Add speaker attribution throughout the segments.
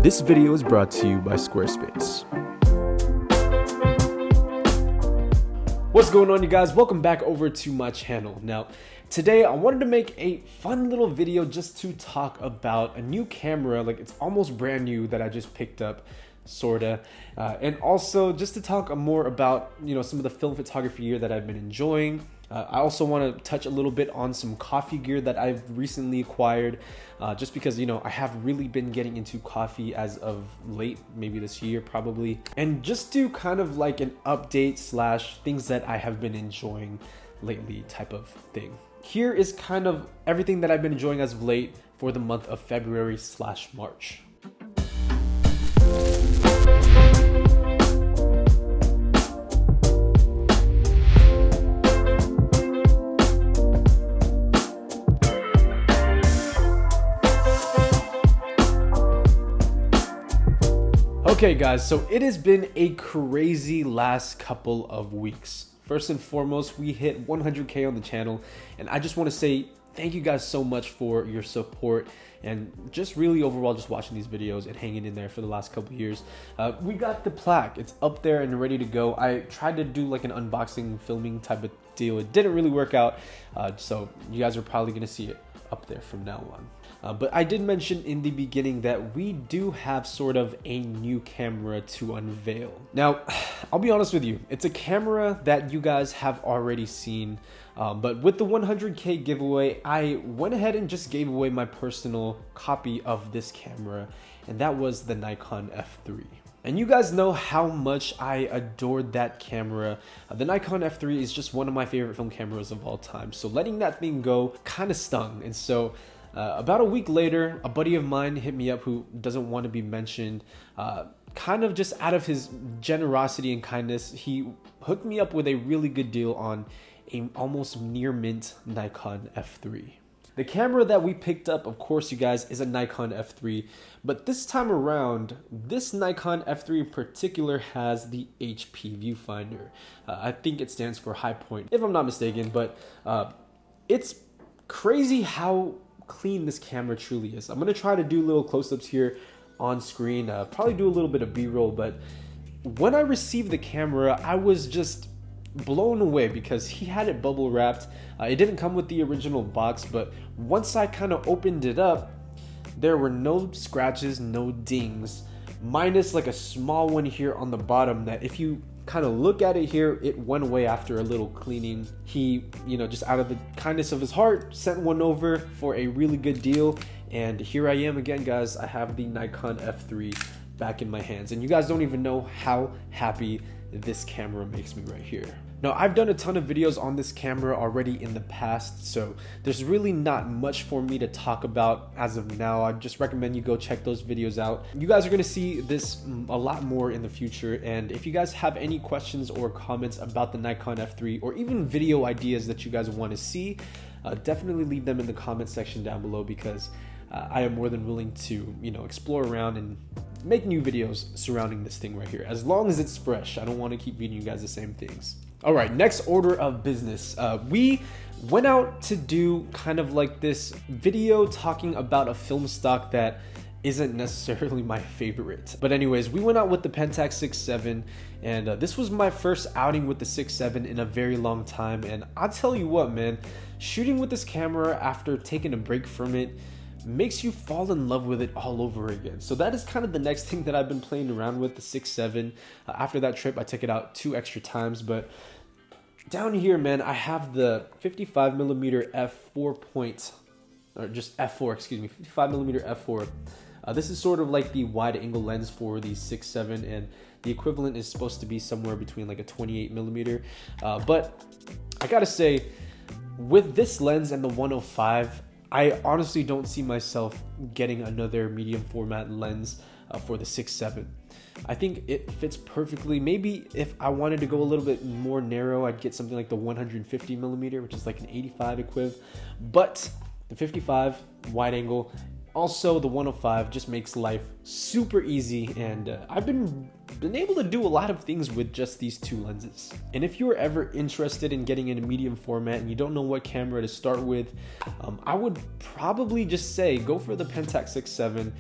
Speaker 1: This video is brought to you by Squarespace. What's going on, you guys? Welcome back over to my channel. Now, today I wanted to make a fun little video just to talk about a new camera, like it's almost brand new that I just picked up, sorta, and also just to talk more about some of the film photography gear that I've been enjoying. I also want to touch a little bit on some coffee gear that I've recently acquired, just because I have really been getting into coffee as of late, maybe this year probably, and just do kind of like an update slash things that I have been enjoying lately type of thing. Here is kind of everything that I've been enjoying as of late for the month of February slash March. Okay guys, so it has been a crazy last couple of weeks. First and foremost, we hit 100K on the channel, and I just want to say thank you guys so much for your support and just really overall just watching these videos and hanging in there for the last couple of years. We got the plaque, it's up there and ready to go. I tried to do like an unboxing filming type of deal. It didn't really work out, so you guys are probably gonna see it up there from now on. But I did mention in the beginning that we do have sort of a new camera to unveil. Now, I'll be honest with you, it's a camera that you guys have already seen, but with the 100K giveaway, I went ahead and just gave away my personal copy of this camera, and that was the Nikon F3. And you guys know how much I adored that camera. The Nikon F3 is just one of my favorite film cameras of all time, so letting that thing go kind of stung. And so about a week later, a buddy of mine hit me up who doesn't want to be mentioned, kind of just out of his generosity and kindness. He hooked me up with a really good deal on a almost near mint Nikon F3. The camera that we picked up, of course, you guys, is a Nikon F3, but this time around, this Nikon F3 in particular has the HP viewfinder. I think it stands for high point, if I'm not mistaken, but it's crazy how clean this camera truly is. I'm gonna try to do little close-ups here on screen, probably do a little bit of B-roll, but when I received the camera, I was just blown away because he had it bubble wrapped. It didn't come with the original box, but once I kind of opened it up, there were no scratches, no dings, minus like a small one here on the bottom that if you kind of look at it here, it went away after a little cleaning. He, just out of the kindness of his heart, sent one over for a really good deal. And here I am again, guys. I have the Nikon F3 back in my hands. And you guys don't even know how happy this camera makes me right here. Now, I've done a ton of videos on this camera already in the past, so there's really not much for me to talk about as of now. I just recommend you go check those videos out. You guys are going to see this a lot more in the future, and if you guys have any questions or comments about the Nikon F3 or even video ideas that you guys want to see, definitely leave them in the comment section down below, because I am more than willing to, explore around and make new videos surrounding this thing right here, as long as it's fresh. I don't want to keep feeding you guys the same things. All right, next order of business. We went out to do kind of like this video talking about a film stock that isn't necessarily my favorite. But anyways, we went out with the Pentax 6.7, and this was my first outing with the 6.7 in a very long time. And I'll tell you what, man, shooting with this camera after taking a break from it makes you fall in love with it all over again. So that is kind of the next thing that I've been playing around with, the 6.7. After that trip, I took it out 2 extra times, but down here, man, I have the 55mm f4 or just f4, excuse me, 55mm f4. This is sort of like the wide angle lens for the 6.7, and the equivalent is supposed to be somewhere between like a 28mm. But I gotta say, with this lens and the 105, I honestly don't see myself getting another medium format lens for the 6.7. I think it fits perfectly. Maybe if I wanted to go a little bit more narrow, I'd get something like the 150mm, which is like an 85 equiv. But the 55 wide angle, also the 105, just makes life super easy. And I've been been able to do a lot of things with just these two lenses. And if you're ever interested in getting in a medium format and you don't know what camera to start with, I would probably just say go for the Pentax 6.7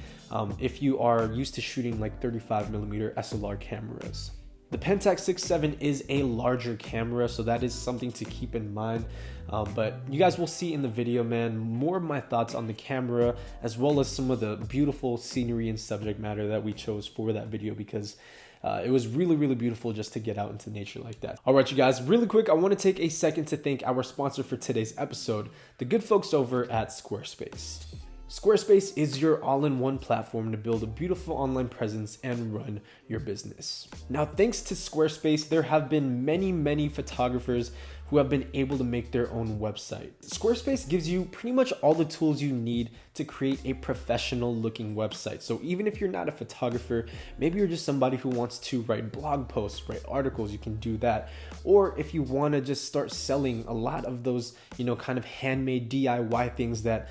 Speaker 1: if you are used to shooting like 35mm SLR cameras. The Pentax 6.7 is a larger camera, so that is something to keep in mind. But you guys will see in the video, man, more of my thoughts on the camera, as well as some of the beautiful scenery and subject matter that we chose for that video, because it was really, really beautiful just to get out into nature like that. All right, you guys, really quick, I want to take a second to thank our sponsor for today's episode, the good folks over at Squarespace. Squarespace is your all-in-one platform to build a beautiful online presence and run your business. Now, thanks to Squarespace, there have been many photographers who have been able to make their own website. Squarespace gives you pretty much all the tools you need to create a professional looking website. So even if you're not a photographer, maybe you're just somebody who wants to write blog posts, write articles, you can do that. Or if you want to just start selling a lot of those, kind of handmade DIY things that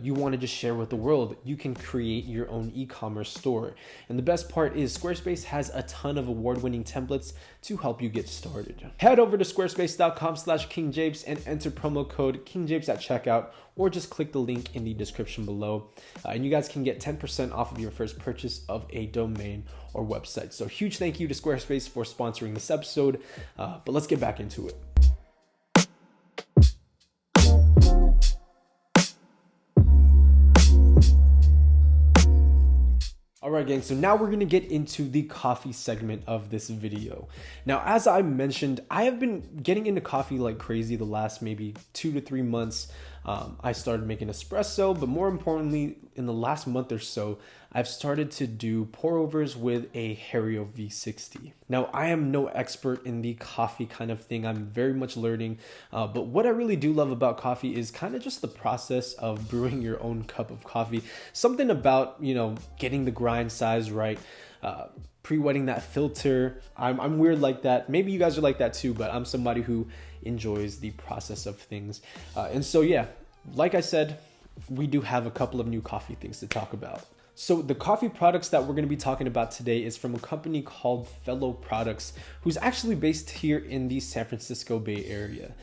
Speaker 1: you want to just share with the world, you can create your own e-commerce store. And the best part is Squarespace has a ton of award-winning templates to help you get started. Head over to squarespace.com/KingJapes and enter promo code KingJapes at checkout, or just click the link in the description below. And you guys can get 10% off of your first purchase of a domain or website. So huge thank you to Squarespace for sponsoring this episode, but let's get back into it. All right, gang, so now we're gonna get into the coffee segment of this video. Now, as I mentioned, I have been getting into coffee like crazy the last maybe 2 to 3 months. I started making espresso, but more importantly, in the last month or so, I've started to do pour overs with a Hario V60. Now, I am no expert in the coffee kind of thing. I'm very much learning, but what I really do love about coffee is kind of just the process of brewing your own cup of coffee. Something about, getting the grind size right, pre-wetting that filter. I'm weird like that. Maybe you guys are like that too, but I'm somebody who enjoys the process of things. And so, yeah, like I said, we do have a couple of new coffee things to talk about. So the coffee products that we're going to be talking about today is from a company called Fellow Products, who's actually based here in the San Francisco Bay Area.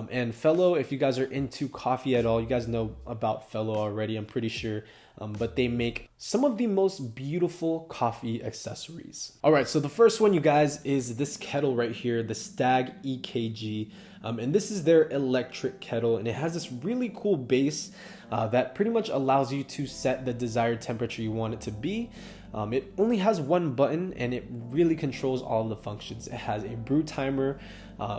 Speaker 1: And Fellow, if you guys are into coffee at all, you guys know about Fellow already, I'm pretty sure. But they make some of the most beautiful coffee accessories. All right, so the first one, you guys, is this kettle right here, the Stag EKG. And this is their electric kettle, and it has this really cool base that pretty much allows you to set the desired temperature you want it to be. It only has one button, and it really controls all of the functions. It has a brew timer.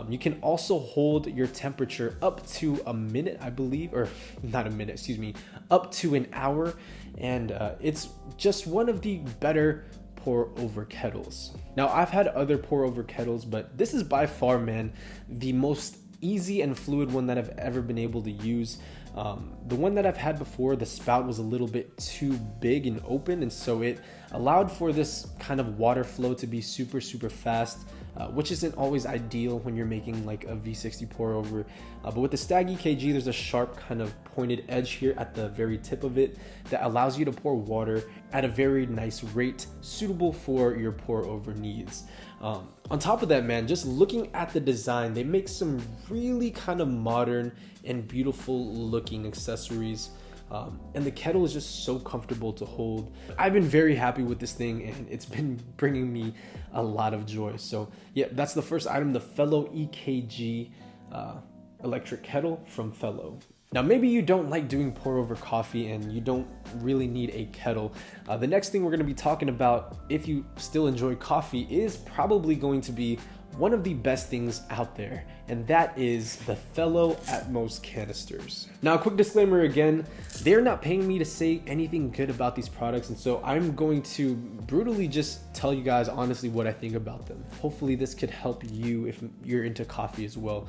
Speaker 1: You can also hold your temperature up to a minute, I believe, or not a minute, excuse me, up to an hour. And it's just one of the better pour over kettles. Now, I've had other pour over kettles, but this is by far, man, the most easy and fluid one that I've ever been able to use. The one that I've had before, the spout was a little bit too big and open, and so it allowed for this kind of water flow to be super fast, which isn't always ideal when you're making like a V60 pour over. But with the Stag EKG, there's a sharp kind of pointed edge here at the very tip of it that allows you to pour water at a very nice rate, suitable for your pour over needs. On top of that, man, just looking at the design, they make some really kind of modern and beautiful looking accessories. And the kettle is just so comfortable to hold. I've been very happy with this thing, and it's been bringing me a lot of joy. So yeah, that's the first item, the Fellow EKG electric kettle from Fellow. Now, maybe you don't like doing pour over coffee and you don't really need a kettle. The next thing we're going to be talking about, if you still enjoy coffee, is probably going to be one of the best things out there, and that is the Fellow Atmos canisters. Now, a quick disclaimer again, they're not paying me to say anything good about these products, and so I'm going to brutally just tell you guys honestly what I think about them. Hopefully this could help you if you're into coffee as well,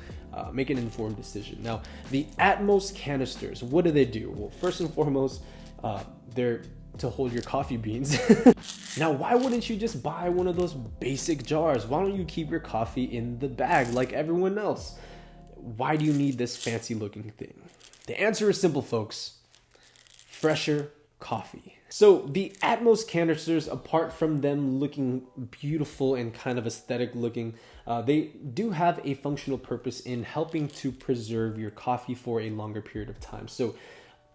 Speaker 1: make an informed decision. Now, the Atmos canisters, what do they do? Well, first and foremost, they're to hold your coffee beans. Now, why wouldn't you just buy one of those basic jars? Why don't you keep your coffee in the bag like everyone else? Why do you need this fancy looking thing? The answer is simple, folks. Fresher coffee. So the Atmos canisters, apart from them looking beautiful and kind of aesthetic looking, they do have a functional purpose in helping to preserve your coffee for a longer period of time. So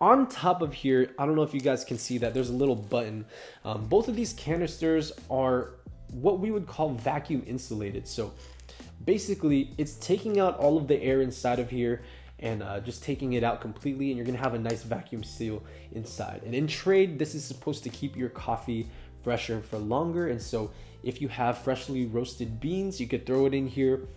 Speaker 1: on top of here, I don't know if you guys can see that there's a little button. Both of these canisters are what we would call vacuum insulated. So basically it's taking out all of the air inside of here and just taking it out completely, and you're gonna have a nice vacuum seal inside. And in trade, this is supposed to keep your coffee fresher for longer. And so if you have freshly roasted beans, you could throw it in here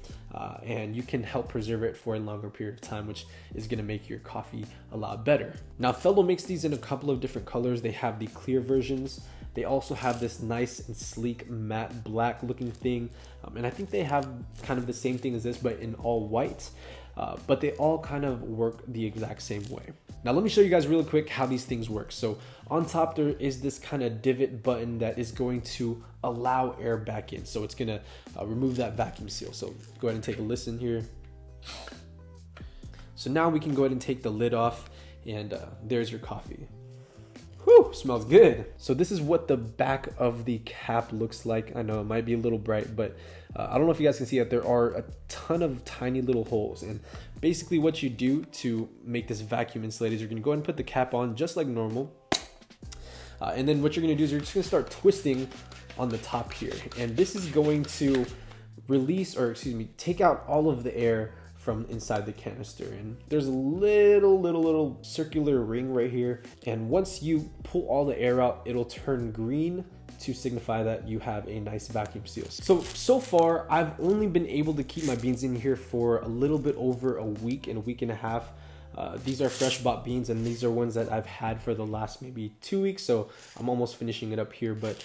Speaker 1: and you can help preserve it for a longer period of time, which is gonna make your coffee a lot better. Now, Fellow makes these in a couple of different colors. They have the clear versions. They also have this nice and sleek matte black looking thing. And I think they have kind of the same thing as this, but in all white. But they all kind of work the exact same way. Now let me show you guys really quick how these things work. So on top there is this kind of divot button that is going to allow air back in. So it's gonna remove that vacuum seal. So go ahead and take a listen here. So now we can go ahead and take the lid off, and there's your coffee. Whew, smells good. So this is what the back of the cap looks like. I know it might be a little bright, but I don't know if you guys can see that there are a ton of tiny little holes. And basically what you do to make this vacuum insulated is you're gonna go ahead and put the cap on just like normal. And then what you're gonna do is you're just gonna start twisting on the top here. And this is going to release, or excuse me, take out all of the air from inside the canister. And there's a little circular ring right here. And once you pull all the air out, it'll turn green to signify that you have a nice vacuum seal. So far, I've only been able to keep my beans in here for a little bit over a week and a half. These are fresh bought beans, and these are ones that I've had for the last maybe 2 weeks. So I'm almost finishing it up here, but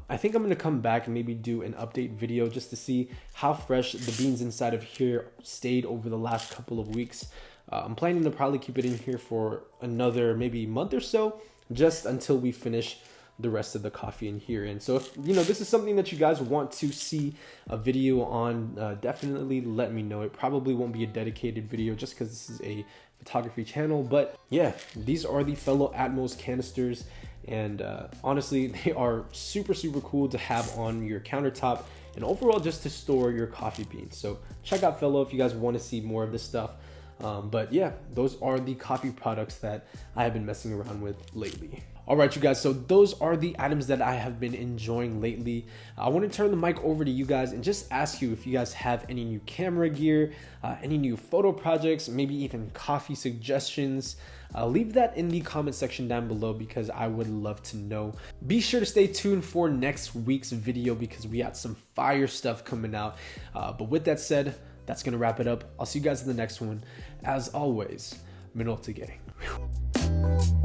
Speaker 1: I think I'm gonna come back and maybe do an update video just to see how fresh the beans inside of here stayed over the last couple of weeks. I'm planning to probably keep it in here for another maybe month or so, just until we finish the rest of the coffee in here. And so if this is something that you guys want to see a video on, definitely let me know. It probably won't be a dedicated video just because this is a photography channel, but yeah, these are the Fellow Atmos canisters, and honestly they are super cool to have on your countertop and overall just to store your coffee beans. So check out Fellow if you guys want to see more of this stuff. But yeah, those are the coffee products that I have been messing around with lately. All right, you guys, so those are the items that I have been enjoying lately. I want to turn the mic over to you guys and just ask you if you guys have any new camera gear, any new photo projects, maybe even coffee suggestions. Leave that in the comment section down below because I would love to know. Be sure to stay tuned for next week's video because we got some fire stuff coming out. But with that said, that's going to wrap it up. I'll see you guys in the next one. As always, Minolta Gang.